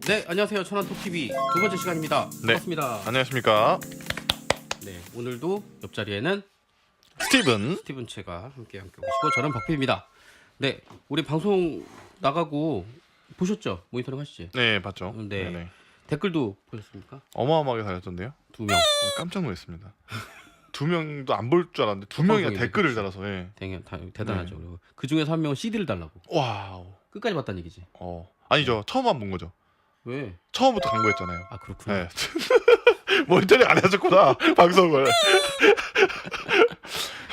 네, 안녕하세요. 천안톡TV 두 번째 시간입니다. 네. 반갑습니다. 안녕하십니까. 네, 오늘도 옆자리에는 스티븐 채가 함께 오시고 저는 박필입니다. 네, 우리 방송 나가고 보셨죠? 모니터링 하시지? 네 봤죠. 네. 네네. 댓글도 보셨습니까? 어마어마하게 달렸던데요. 2명. 깜짝 놀랐습니다. 2명도 안 볼 줄 알았는데 2명이나 댓글을 달아서 예. 대단하죠. 네. 그리고 그 중에서 한 명은 CD를 달라고. 와우. 끝까지 봤다는 얘기지. 아니죠. 처음만 본 거죠. 왜? 처음부터 광고했잖아요. 아, 그렇구나. 네. 모니터링 안 하셨구나 방송을.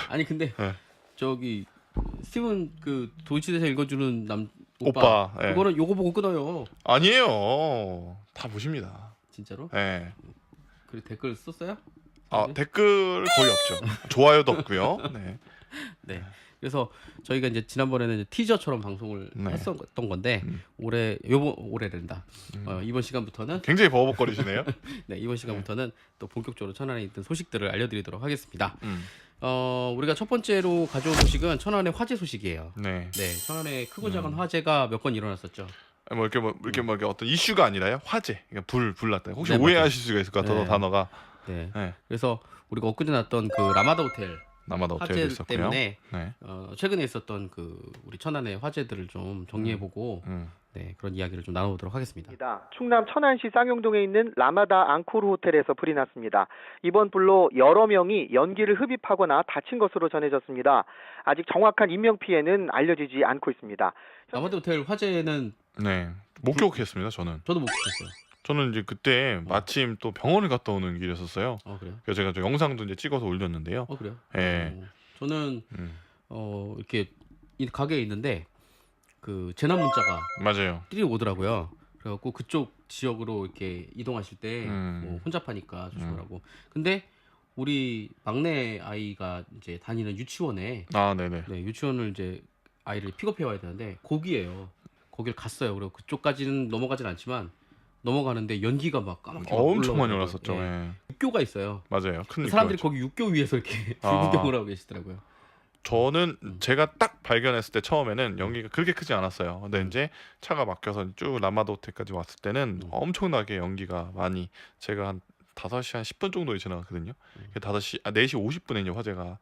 아니 근데 네. 저기 스티븐 그 도이치대사 읽어주는 남 오빠. 예. 그거는 요거 보고 끊어요. 아니에요. 다 보십니다. 진짜로? 예. 그 댓글 썼어요? 아 댓글 거의 없죠. 좋아요도 없고요. 네. 네. 그래서 저희가 이제 지난번에는 이제 티저처럼 방송을 네. 했었던 건데 음. 올해된다. 이번 시간부터는 굉장히 버벅거리시네요. 네, 이번 시간부터는 또 본격적으로 천안에 있던 소식들을 알려드리도록 하겠습니다. 음. 우리가 첫 번째로 가져온 소식은 천안의 화재 소식이에요. 네. 네, 천안에 크고 작은 화재가 몇 건 일어났었죠. 이렇게 어떤 이슈가 아니라요. 화재. 그러니까 불 났다. 혹시 네, 오해하실 수가 있을 것 같아서 네. 단어가. 네. 네. 그래서 우리가 엊그제 났던 그 라마다 호텔 남아도 화재 호텔도 있었고요. 때문에 네. 최근에 있었던 그 우리 천안의 화재들을 좀 정리해보고 네, 그런 이야기를 좀 나눠보도록 하겠습니다. 충남 천안시 쌍용동에 있는 라마다 앙코르 호텔에서 불이 났습니다. 이번 불로 여러 명이 연기를 흡입하거나 다친 것으로 전해졌습니다. 아직 정확한 인명 피해는 알려지지 않고 있습니다. 라마다 호텔 화재는 네. 목격했습니다. 저는. 저도 못 봤어요. 저는 이제 그때 마침 또 병원을 갔다 오는 길이었어요. 그래요? 그래서 제가 저 영상도 이제 찍어서 올렸는데요. 그래요? 예. 저는 음. 이렇게 이 가게에 있는데 그 재난 문자가 맞아요. 띠리 오더라고요. 그래갖고 그쪽 지역으로 이렇게 이동하실 때 뭐 혼잡하니까 조심하라고. 근데 우리 막내 아이가 이제 다니는 유치원에 아, 네네. 네, 유치원을 이제 아이를 픽업해 와야 되는데 거기에요. 거길 갔어요. 그리고 그쪽까지는 넘어가진 않지만 넘어가는데 연기가 막 까맣게 막 엄청 많이 올라오더라고요. 올랐었죠. 예. 예. 육교가 있어요. 맞아요. 큰 사람들이 육교였죠. 거기 육교 위에서 이렇게 아. 불구경을 하고 계시더라고요. 저는 제가 딱 발견했을 때 처음에는 연기가 그렇게 크지 않았어요. 근데 이제 차가 막혀서 쭉 라마다 호텔까지 왔을 때는 엄청나게 연기가 많이 제가 한 5시 한 10분 정도에 지나갔거든요. 4시 50분에 이제 화재가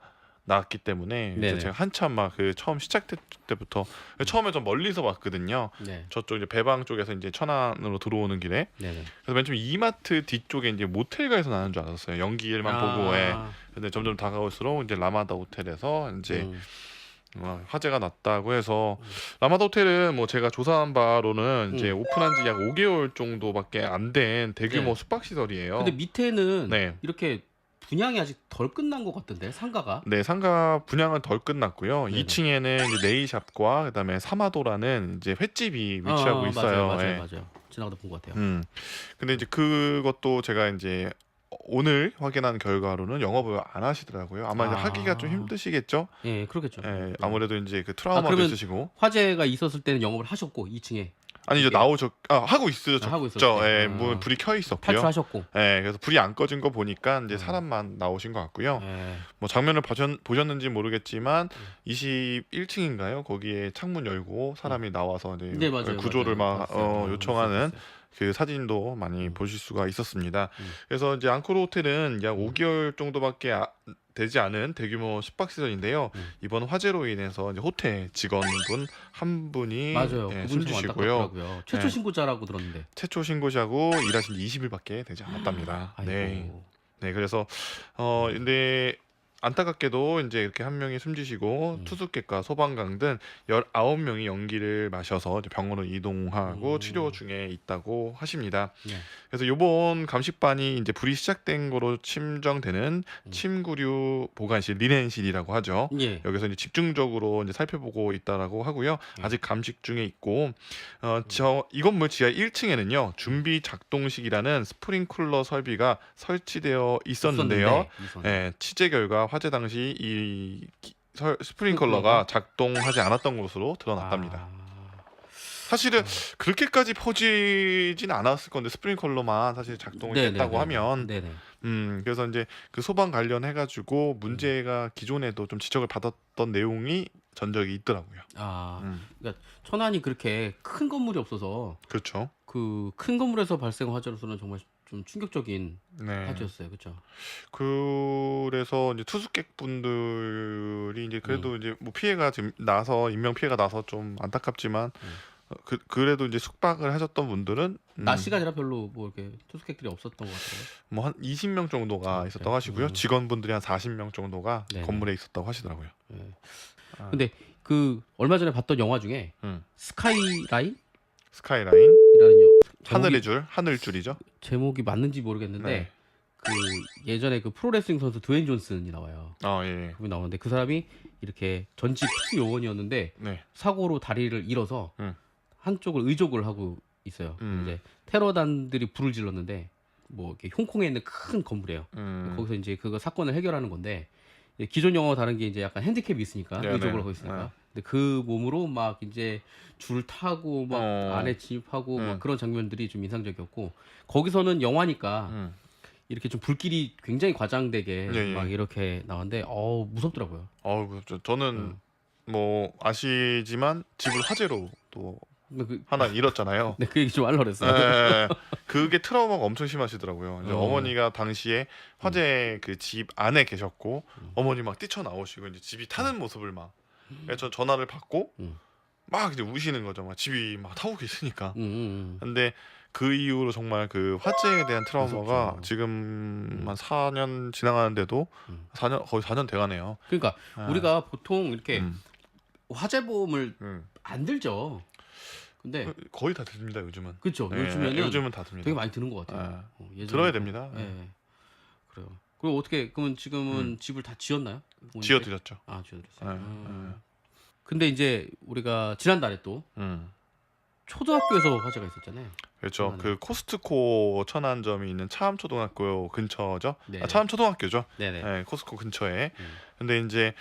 나왔기 때문에 이제 네네. 제가 한참 막 그 처음 시작될 때부터 처음에 좀 멀리서 봤거든요. 네. 저쪽 이제 배방 쪽에서 이제 천안으로 들어오는 길에. 네네. 그래서 맨 처음 이마트 뒤쪽에 이제 모텔가에서 나는 줄 알았어요. 연기만 보고. 예. 근데 점점 다가올수록 이제 라마다 호텔에서 이제 화재가 났다고 해서 라마다 호텔은 뭐 제가 조사한 바로는 이제 오픈한 지 약 5개월 정도밖에 안 된 대규모 네. 숙박 시설이에요. 근데 밑에는 네. 이렇게 분양이 아직 덜 끝난 것 같던데 상가가. 네, 상가 분양은 덜 끝났고요. 네네. 2층에는 이제 네일샵과 그다음에 사마도라는 이제 횟집이 위치하고 있어요. 맞아요, 예. 맞아요. 지나가다 본 것 같아요. 근데 이제 그것도 제가 이제 오늘 확인한 결과로는 영업을 안 하시더라고요. 아마 이제 하기가 좀 힘드시겠죠. 예, 그렇겠죠. 예, 아무래도 이제 그 트라우마도 그러면 있으시고. 화재가 있었을 때는 영업을 하셨고 2층에 아니죠, 하고 있었죠. 하고 있었죠. 예, 뭐 불이 켜 있었고요. 탈출하셨고. 예, 그래서 불이 안 꺼진 거 보니까 이제 사람만 나오신 것 같고요. 예. 뭐 장면을 보셨는지 모르겠지만 21층인가요? 거기에 창문 열고 사람이 나와서 이제 네, 맞아요, 구조를 맞아요. 막 봤어요. 요청하는 봤어요. 그 사진도 많이 보실 수가 있었습니다. 그래서 이제 앙코르 호텔은 약 5개월 정도밖에 되지 않은 대규모 숙박시설인데요. 이번 화재로 인해서 이제 호텔 직원분 한 분이 맞아요. 예, 그분이 좀 숨지시고요. 안타깝더라고요. 최초 네. 신고자라고 들었는데. 최초 신고자고 일하신 지 20일밖에 되지 않았답니다. 아이고. 네, 그래서 근데 안타깝게도 이제 이렇게 한 명이 숨지시고 투숙객과 소방관 등 19명이 연기를 마셔서 이제 병원으로 이동하고 치료 중에 있다고 하십니다. 네. 그래서 이번 감식반이 이제 불이 시작된 거로 침정되는 침구류 보관실 리넨실이라고 하죠. 예. 여기서 이제 집중적으로 이제 살펴보고 있다라고 하고요. 아직 감식 중에 있고 이 건물 지하 1층에는요 준비 작동식이라는 스프링클러 설비가 설치되어 있었는데요. 예, 취재 결과 화재 당시 이 스프링클러가 작동하지 않았던 것으로 드러났답니다. 사실은 그렇게까지 퍼지진 않았을 건데 스프링클러만 사실 작동을 했다고 하면 네네. 그래서 이제 그 소방 관련해 가지고 문제가 기존에도 좀 지적을 받았던 내용이 전적이 있더라고요. 그러니까 천안이 그렇게 큰 건물이 없어서 그렇죠. 그 큰 건물에서 발생 화재로서는 정말 좀 충격적인 네. 화재였어요. 그렇죠? 그래서 이제 투숙객분들이 이제 그래도 이제 뭐 피해가 지금 나서 인명 피해가 나서 좀 안타깝지만 그래도 이제 숙박을 하셨던 분들은 낮 시간이라 별로 뭐 이렇게 투숙객들이 없었던 것 같아요. 뭐 한 20명 정도가 있었다고 하시고요. 직원분들이 한 40명 정도가 네네. 건물에 있었다고 하시더라고요. 네. 아. 근데 그 얼마 전에 봤던 영화 중에 스카이라인이라는 스카이라인 제목이, 하늘줄이죠. 제목이 맞는지 모르겠는데 네. 그 예전에 그 프로레슬링 선수 드웨인 존슨이 나와요. 예. 그분이 나오는데 그 사람이 이렇게 전직 특수 요원이었는데 네. 사고로 다리를 잃어서 한쪽을 의족을 하고 있어요. 이제 테러단들이 불을 질렀는데 뭐 이렇게 홍콩에 있는 큰 건물이에요. 거기서 이제 그거 사건을 해결하는 건데 이제 기존 영화와 다른 게 이제 약간 핸디캡이 있으니까 네네. 의족을 하고 있으니까. 근데 그 몸으로 막 이제 줄 타고 막 안에 진입하고 막 그런 장면들이 좀 인상적이었고 거기서는 영화니까 이렇게 좀 불길이 굉장히 과장되게 예. 막 이렇게 나왔는데 무섭더라고요. 저는 뭐 아시지만 집을 화재로 또 하나 잃었잖아요. 네, 그 얘기 좀 하려고 그랬어요. 네, 그게 트라우마가 엄청 심하시더라고요. 이제 어머니가 당시에 화재 그 집 안에 계셨고 어머니 막 뛰쳐나오시고 이제 집이 타는 모습을 막 저 전화를 받고 막 이제 우시는 거죠. 막 집이 막 타고 계시니까. 근데 그 이후로 정말 그 화재에 대한 트라우마가 무섭죠. 지금 한 4년 지나가는데도 4년 거의 4년 돼가네요. 그러니까 우리가 보통 이렇게 화재보험을 음. 안 들죠. 근데 거의 다 듭니다 요즘은. 그렇죠. 네, 요즘은 다 듭니다. 되게 많이 드는 것 같아요. 예전에 들어야 됩니다. 네. 그래요. 그리고 어떻게 그러면 지금은 집을 다 지었나요? 부모님께? 지어드렸죠. 지어드렸어요. 근데 이제 우리가 지난달에 또 음. 초등학교에서 화재가 있었잖아요. 그렇죠. 천안에. 그 코스트코 천안점이 있는 차암초등학교 근처죠. 네. 차암초등학교죠. 네네. 네, 코스트코 근처에. 근데 이제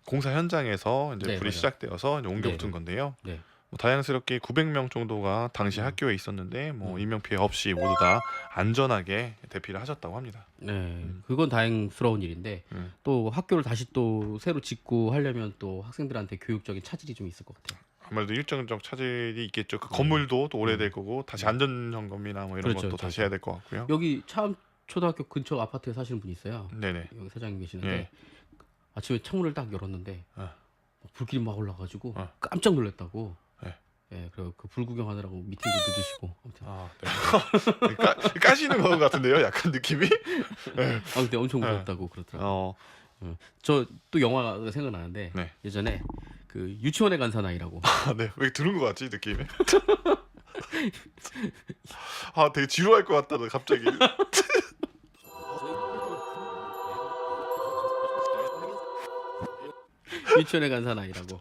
공사 현장에서 이제 네, 불이 맞아요. 시작되어서 이제 옮겨 네, 붙은 네. 건데요. 네. 뭐 다행스럽게 900명 정도가 당시 학교에 있었는데 뭐 인명 피해 없이 모두 다 안전하게 대피를 하셨다고 합니다. 네, 그건 다행스러운 일인데 또 학교를 다시 또 새로 짓고 하려면 또 학생들한테 교육적인 차질이 좀 있을 것 같아요. 아무래도 일정적 차질이 있겠죠. 그 건물도 또 오래될 거고 다시 안전 점검이나 뭐 이런 그렇죠, 것도 다시 그렇죠. 해야 될 것 같고요. 여기 참 초등학교 근처 아파트에 사시는 분이 있어요. 네네. 여기 사장님 계시는데 예. 아침에 창문을 딱 열었는데 어. 불길이 막 올라가지고 어. 깜짝 놀랐다고. 예. 예, 그리고 그 불 구경하느라고 미팅도 늦으시고. 아무튼. 네. 까시는 것 같은데요, 약간 느낌이. 근데 엄청 무섭다고 그러더라고요. 저 또 영화가 생각나는데 네. 예전에 그 유치원에 간 사나이라고. 네. 왜 들은 것 같지 느낌이? 되게 지루할 것 같다, 갑자기. 유치원에 간 사나이라고.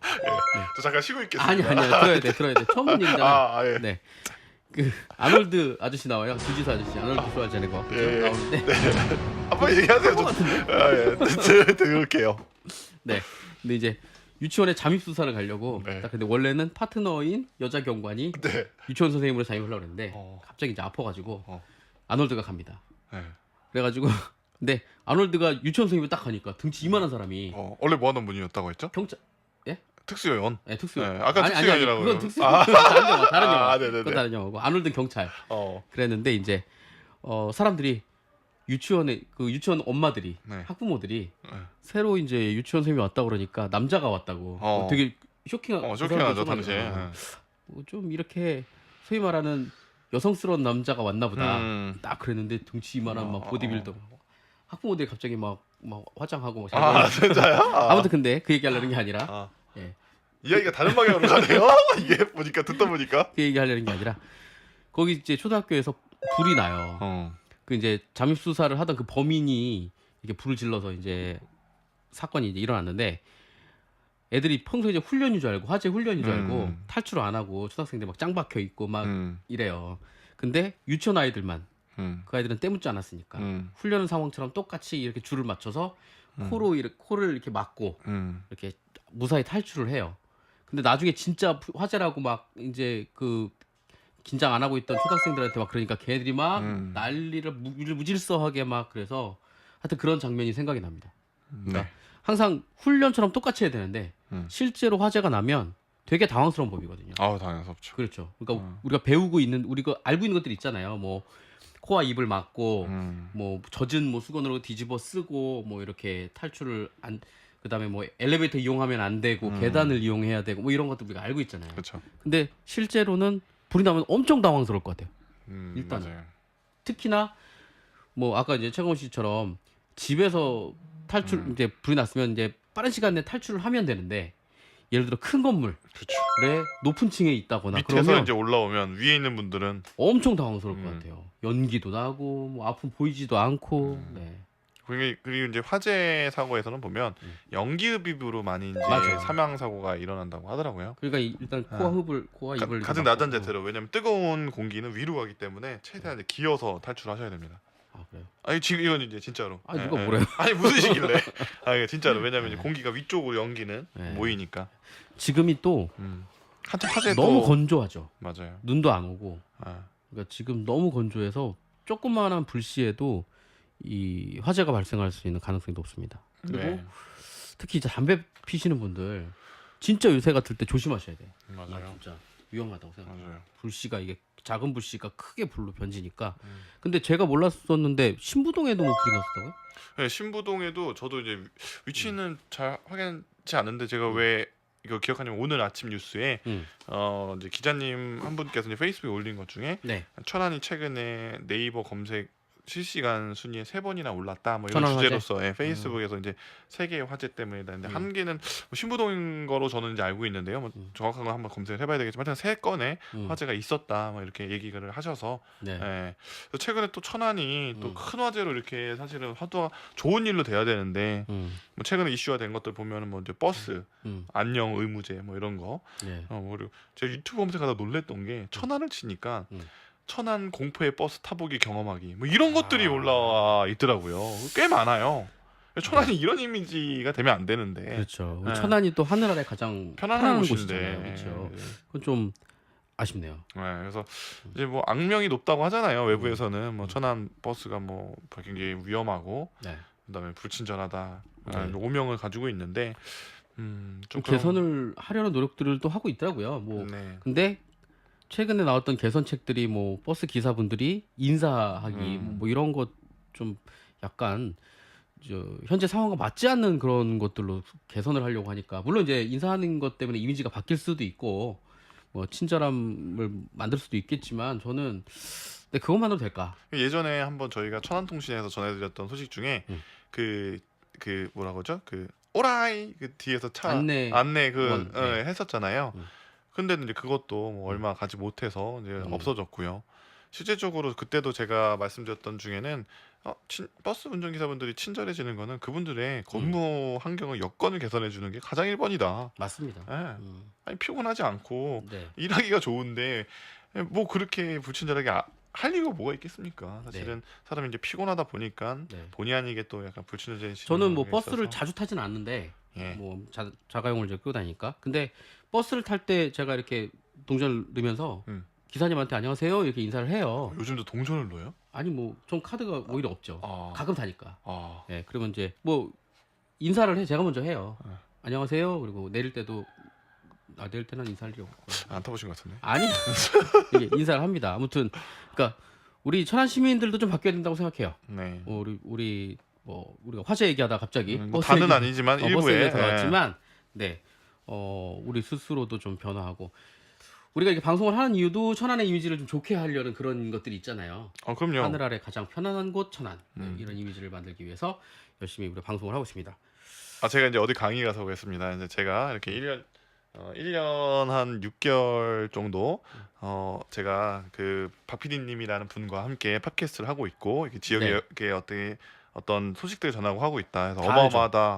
저 잠깐 쉬고 있겠습니다. 아니야. 들어야 돼. 처음 본 얘기잖아. 예. 네. 그 아놀드 아저씨 나와요. 주지사 아저씨. 아놀드 슈왈제네거. 예. 나오는데. 한번 얘기하세요. 들을게요. 네. 근데 이제 유치원에 잠입 수사를 가려고. 네. 딱 근데 원래는 파트너인 여자 경관이 네. 유치원 선생님으로 잠입하려고 그랬는데 갑자기 이제 아파가지고 아놀드가 갑니다. 그래가지고 근데 아놀드가 유치원 선생님을 딱 가니까 등치 이만한 사람이 원래 뭐 하는 분이었다고 했죠? 경찰. 예? 특수요원. 네, 특수요원. 네, 아까 아니, 특수요원이라고. 그건 특수요원. 다른 영화. 네네네. 그건 다른 영화고. 아놀드 경찰. 어. 그랬는데 이제 사람들이 유치원 엄마들이 네. 학부모들이 네. 새로 이제 유치원 선생님이 왔다 그러니까 남자가 왔다고 되게 쇼킹하죠 당시에. 좀 이렇게 소위 말하는 여성스러운 남자가 왔나 보다 딱 그랬는데 등치 이만한 막 보디빌더 학부모들이 갑자기 막 화장하고 막 진짜요? 아무튼 근데 그 얘기하려는 게 아니라 예. 이야기가 다른 방향으로 가네요. 이게 듣다 보니까 그 얘기하려는 게 아니라 거기 이제 초등학교에서 불이 나요. 그 이제 잠입 수사를 하던 그 범인이 이렇게 불을 질러서 이제 사건이 이제 일어났는데 애들이 평소에 이제 훈련인 줄 알고 화재 훈련인 줄 알고 탈출을 안 하고 초등학생들 막 짱 박혀 있고 막 이래요. 근데 유치원 아이들만 그 아이들은 때묻지 않았으니까 훈련 상황처럼 똑같이 이렇게 줄을 맞춰서 코를 이렇게 막고 이렇게 무사히 탈출을 해요. 근데 나중에 진짜 화재라고 막 이제 그 긴장 안 하고 있던 초등학생들한테 막 그러니까 걔들이 막 난리를 무질서하게 막 그래서 하여튼 그런 장면이 생각이 납니다. 그러니까 항상 훈련처럼 똑같이 해야 되는데 실제로 화재가 나면 되게 당황스러운 법이거든요. 아우 당연스럽죠. 그렇죠. 그러니까 우리가 배우고 있는 우리가 알고 있는 것들이 있잖아요. 뭐 코와 입을 막고 뭐 젖은 뭐 수건으로 뒤집어 쓰고 뭐 이렇게 탈출을 안 그다음에 뭐 엘리베이터 이용하면 안 되고 계단을 이용해야 되고 뭐 이런 것들 우리가 알고 있잖아요. 그렇죠. 근데 실제로는 불이 나면 엄청 당황스러울 것 같아요. 일단은. 맞아요. 특히나 뭐 아까 이제 최강훈 씨처럼 집에서 탈출 이제 불이 났으면 이제 빠른 시간 내에 탈출을 하면 되는데 예를 들어 큰 건물에 그렇죠. 높은 층에 있다거나 밑에서 그러면 이제 올라오면 위에 있는 분들은 엄청 당황스러울 것 같아요. 연기도 나고 뭐 아픔 보이지도 않고. 네. 그리고 이제 화재 사고에서는 보면 연기흡입으로 많이 이제 맞아요. 사망 사고가 일어난다고 하더라고요. 그러니까 일단 코와 입을 가장 이렇게 낮은 막고. 자태로 왜냐면 뜨거운 공기는 위로 가기 때문에 최대한 이제 기어서 탈출하셔야 됩니다. 아 그래요? 아니 지금 이건 이제 진짜로. 아 누가 뭐래요? 아니 무슨 식일래? 아 이게 진짜로 왜냐면 이제 공기가 위쪽으로 연기는 네. 모이니까. 지금이 또 한참 화재 너무 건조하죠. 맞아요. 눈도 안 오고. 아. 그러니까 지금 너무 건조해서 조그마한 불씨에도 이 화재가 발생할 수 있는 가능성이 높습니다. 그리고 네. 특히 이제 담배 피시는 분들 진짜 요새 같을 때 조심하셔야 돼. 나 맞아요. 진짜 위험하다고 생각해요. 맞아요. 불씨가 이게 작은 불씨가 크게 불로 변지니까. 근데 제가 몰랐었는데 신부동에도 뭐 불이 났었다고요? 네, 신부동에도 저도 이제 위치는 잘 확인치 않은데 제가 왜 이거 기억하냐면 오늘 아침 뉴스에 이제 기자님 한 분께서 이제 페이스북에 올린 것 중에 네. 천안이 최근에 네이버 검색 실시간 순위에 3번이나 올랐다 뭐 이런 천안 화재? 주제로서 예, 페이스북에서 이제 3개의 화재 때문이다. 근데 한 개는 뭐 신부동인 거로 저는 이제 알고 있는데요. 뭐 정확한 건 한번 검색을 해봐야 되겠지만 하여튼 3건의 화재가 있었다 뭐 이렇게 얘기를 하셔서 네. 예. 그래서 최근에 또 천안이 또 큰 화재로 이렇게 사실은 화두가 좋은 일로 돼야 되는데 뭐 최근에 이슈가 된 것들 보면은 뭐 이제 버스 안녕 의무제 뭐 이런 거 네. 그리고 제가 유튜브 검색하다 놀랬던 게 천안을 치니까 천안 공포의 버스 타보기 경험하기 뭐 이런 것들이 올라와 있더라고요. 꽤 많아요. 천안이 이런 이미지가 되면 안 되는데 그렇죠. 우리 네. 천안이 또 하늘 아래 가장 편안한 곳이잖아요. 곳인데 그렇죠. 그건 좀 아쉽네요. 네, 그래서 이제 뭐 악명이 높다고 하잖아요. 외부에서는 뭐 천안 버스가 뭐 굉장히 위험하고 네. 그다음에 불친절하다 네. 오명을 가지고 있는데 좀 개선을 하려는 노력들을 또 하고 있더라고요. 뭐 네. 근데 최근에 나왔던 개선책들이 뭐 버스 기사분들이 인사하기 뭐 이런 것 좀 약간 현재 상황과 맞지 않는 그런 것들로 개선을 하려고 하니까 물론 이제 인사하는 것 때문에 이미지가 바뀔 수도 있고 뭐 친절함을 만들 수도 있겠지만 저는 근데 그것만으로 될까? 예전에 한번 저희가 천안통신에서 전해드렸던 소식 중에 그 뭐라고 하죠? 그 오라이 그 뒤에서 차 안내 그 네. 했었잖아요. 근데 이제 그것도 뭐 얼마 가지 못해서 이제 없어졌고요. 실제적으로 그때도 제가 말씀드렸던 중에는 버스 운전기사분들이 친절해지는 거는 그분들의 근무 환경을 여건을 개선해 주는 게 가장 1번이다. 맞습니다. 예. 아니 피곤하지 않고 네. 일하기가 좋은데 뭐 그렇게 불친절하게 할 이유가 뭐가 있겠습니까? 사실은 사람이 이제 피곤하다 보니까 네. 본의 아니게 또 약간 불친절해지는 저는 뭐 경우가 버스를 있어서. 자주 타진 않는데 예. 뭐 자가용을 이제 끌고 다니니까 근데 버스를 탈 때 제가 이렇게 동전을 넣으면서 기사님한테 안녕하세요 이렇게 인사를 해요. 요즘도 동전을 넣어요? 아니 뭐 전 카드가 오히려 없죠. 아. 가끔 타니까. 아. 예, 그러면 이제 뭐 인사를 해 제가 먼저 해요. 안녕하세요. 그리고 내릴 때도 내릴 때는 인사를 하려고. 안 타보신 것 같은데. 아니 이게 인사를 합니다. 아무튼 그러니까 우리 천안 시민들도 좀 바뀌어야 된다고 생각해요. 네. 우리 뭐 우리가 화재 얘기하다 갑자기 뭐 다는 아니지만 버스 일부에 얘기에 들어갔지만 네. 우리 스스로도 좀 변화하고 우리가 이렇게 방송을 하는 이유도 천안의 이미지를 좀 좋게 하려는 그런 것들이 있잖아요. 그럼요. 하늘 아래 가장 편안한 곳 천안 네, 이런 이미지를 만들기 위해서 열심히 우리 방송을 하고 있습니다. 제가 이제 어디 강의 가서 그랬습니다. 이제 제가 이렇게 1년 한 6개월 정도 제가 그 박PD님이라는 분과 함께 팟캐스트를 하고 있고 이렇게 지역의 어떤 소식들을 전하고 하고 있다. 그래서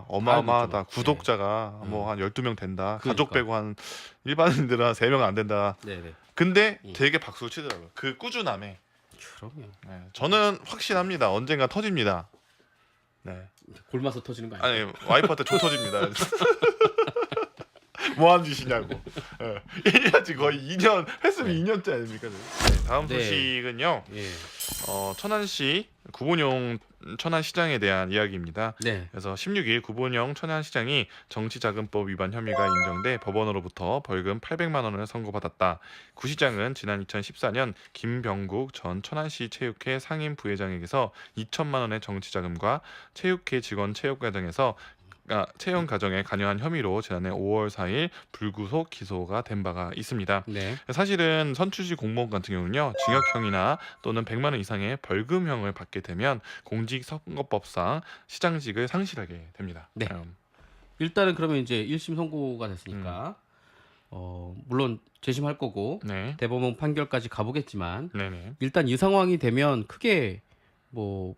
어마어마하다. 알죠. 구독자가 뭐 한 12명 된다. 그러니까. 가족 빼고 한 일반인들은 한 3명 안 된다. 네네. 근데 되게 박수를 치더라고요. 그 꾸준함에. 그럼요. 네, 저는 확신합니다. 언젠가 터집니다. 네. 골마서 터지는 거 아니에요? 아니 와이프한테 조 터집니다. 뭐 하는 짓이냐고. 1년지 거의 2년 했으면 2년째 아닙니까? 네, 다음 네. 소식은요. 예. 천안시 구본용 천안시장에 대한 이야기입니다. 네. 그래서 16일 구본영 천안시장이 정치자금법 위반 혐의가 인정돼 법원으로부터 벌금 800만 원을 선고받았다. 구 시장은 지난 2014년 김병국 전 천안시 체육회 상임 부회장에게서 2천만 원의 정치자금과 체육회 직원 채용 과정에 관여한 혐의로 지난해 5월 4일 불구속 기소가 된 바가 있습니다. 네. 사실은 선출직 공무원 같은 경우는요, 징역형이나 또는 100만 원 이상의 벌금형을 받게 되면 공직선거법상 시장직을 상실하게 됩니다. 네. 일단은 그러면 이제 1심 선고가 됐으니까 물론 재심할 거고 네. 대법원 판결까지 가보겠지만 네네. 일단 이 상황이 되면 크게 뭐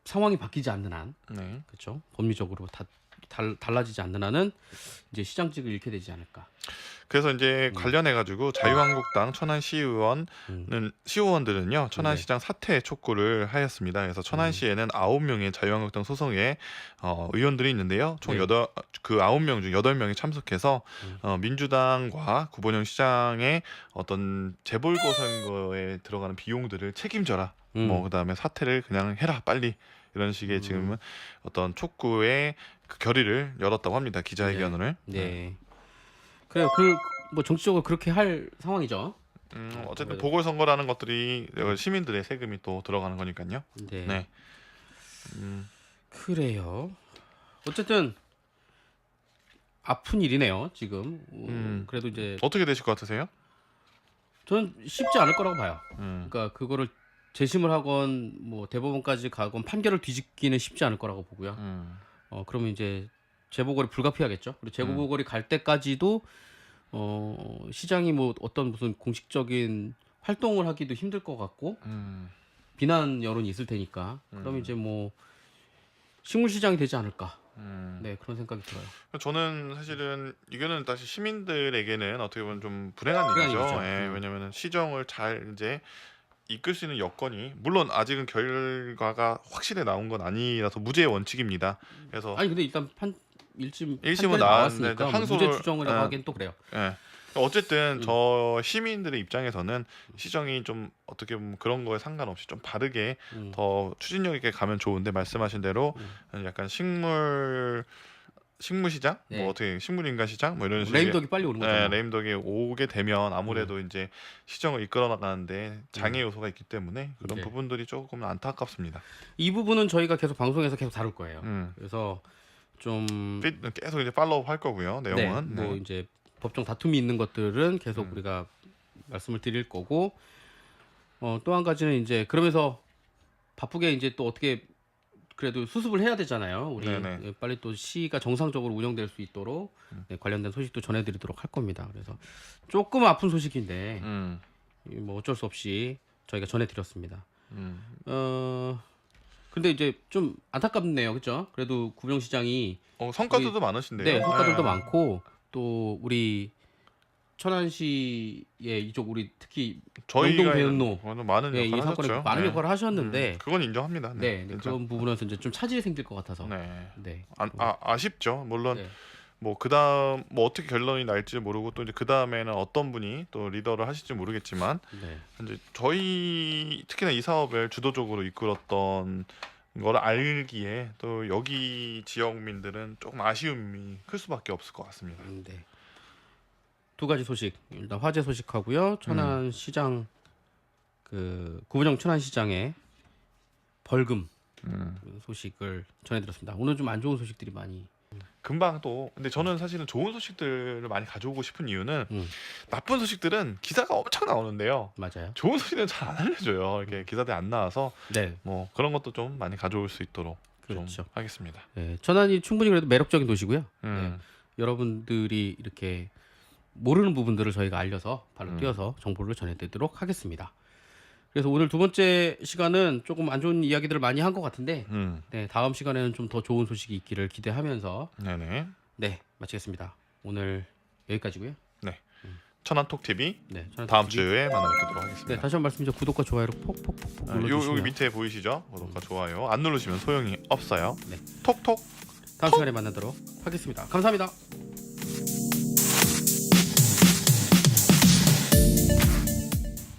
상황이 바뀌지 않는 한, 네. 그렇죠? 법리적으로 달라지지 않는 한은 이제 시장직을 잃게 되지 않을까. 그래서 이제 관련해 가지고 자유한국당 천안 시의원들은요 천안시장 사퇴 촉구를 하였습니다. 그래서 천안시에는 9명의 자유한국당 소속의 의원들이 있는데요. 총 네. 9명 중 8명이 참석해서 민주당과 구본영 시장의 어떤 재보궐선거에 들어가는 비용들을 책임져라. 뭐 그다음에 사퇴를 그냥 해라 빨리 이런 식의 지금은 어떤 촉구의 그 결의를 열었다고 합니다. 기자회견을. 네. 그래요. 뭐 정치적으로 그렇게 할 상황이죠. 어쨌든 보궐선거라는 것들이 시민들의 세금이 또 들어가는 거니까요. 네. 네. 그래요. 어쨌든 아픈 일이네요. 지금. 그래도 이제 어떻게 되실 것 같으세요? 저는 쉽지 않을 거라고 봐요. 음. 그러니까 그거를 재심을 하건 뭐 대법원까지 가건 판결을 뒤집기는 쉽지 않을 거라고 보고요. 그러면 이제 재보궐이 불가피하겠죠. 그리고 재보궐이 갈 때까지도 시장이 뭐 어떤 무슨 공식적인 활동을 하기도 힘들 것 같고 비난 여론이 있을 테니까 그러면 이제 뭐 식물시장이 되지 않을까. 네, 그런 생각이 들어요. 저는 사실은 이거는 다시 시민들에게는 어떻게 보면 좀 불행한 일이죠. 일이죠. 예, 왜냐하면 시정을 잘 이제 이끌 수 있는 여건이 물론 아직은 결과가 확실히 나온 건 아니라서 무죄의 원칙입니다. 그래서 아니 근데 일단 1심은 일심은 나왔으니까 나왔는데 뭐 무죄 추정을 하기엔 또 그래요. 예. 어쨌든 저 시민들의 입장에서는 시정이 좀 어떻게 보면 그런 거에 상관없이 좀 바르게 더 추진력 있게 가면 좋은데 말씀하신 대로 약간 식물시장, 네. 뭐 어떻게 식물인간 시장, 뭐 이런 식의 레임덕이 빨리 오는 거죠. 네, 레임덕이 오게 되면 아무래도 이제 시정을 이끌어 나가는데 장애 요소가 있기 때문에 그런 네. 부분들이 조금 안타깝습니다. 이 부분은 저희가 계속 방송에서 계속 다룰 거예요. 음. 그래서 좀 계속 이제 팔로우 할 거고요. 내용은. 네, 뭐 네. 이제 법정 다툼이 있는 것들은 계속 우리가 말씀을 드릴 거고 또 한 가지는 이제 그러면서 바쁘게 이제 또 어떻게 그래도 수습을 해야 되잖아요. 우리 네네. 빨리 또 시가 정상적으로 운영될 수 있도록 네, 관련된 소식도 전해드리도록 할 겁니다. 그래서 조금 아픈 소식인데 뭐 어쩔 수 없이 저희가 전해드렸습니다. 근데 이제 좀 안타깝네요, 그렇죠? 그래도 구병시장이 성과들도 많으신데요. 네, 성과들도 네. 많고 또 우리 천안시의 이쪽 우리 특히 저희가 영동 대운로 많은 네, 이 역할을 사건에 하셨죠. 많은 네. 역할을 하셨는데 그건 인정합니다. 네, 인정. 그런 부분에서 이제 좀 차질이 생길 것 같아서 네. 네. 아쉽죠. 물론 네. 뭐 그다음 뭐 어떻게 결론이 날지 모르고 또 이제 그다음에는 어떤 분이 또 리더를 하실지 모르겠지만 네. 이제 저희 특히나 이 사업을 주도적으로 이끌었던 걸 알기에 또 여기 지역민들은 조금 아쉬움이 클 수밖에 없을 것 같습니다. 네. 두 가지 소식 일단 화재 소식하고요. 천안시장 그 구분영 천안시장의 벌금 소식을 전해드렸습니다. 오늘 좀 안 좋은 소식들이 많이 금방 또 근데 저는 사실은 좋은 소식들을 많이 가져오고 싶은 이유는 나쁜 소식들은 기사가 엄청 나오는데요. 맞아요. 좋은 소식은 잘 안 알려줘요. 이렇게 기사들이 안 나와서 네, 뭐 그런 것도 좀 많이 가져올 수 있도록 그렇죠. 좀 하겠습니다. 네, 천안이 충분히 그래도 매력적인 도시고요. 네, 음. 여러분들이 이렇게 모르는 부분들을 저희가 알려서 발로 뛰어서 정보를 전해드리도록 하겠습니다. 그래서 오늘 두 번째 시간은 조금 안 좋은 이야기들을 많이 한 것 같은데 네, 다음 시간에는 좀 더 좋은 소식이 있기를 기대하면서 네네. 네, 마치겠습니다. 오늘 여기까지고요. 천안톡 TV 네, 천안 다음 TV. 주에 만나 뵙도록 네, 하겠습니다. 다시 한 번 말씀드리죠. 구독과 좋아요를 폭폭폭폭 눌러주시면 여기 밑에 보이시죠? 구독과 좋아요 안 누르시면 소용이 없어요. 네. 톡톡. 다음 시간에 만나도록 하겠습니다. 감사합니다.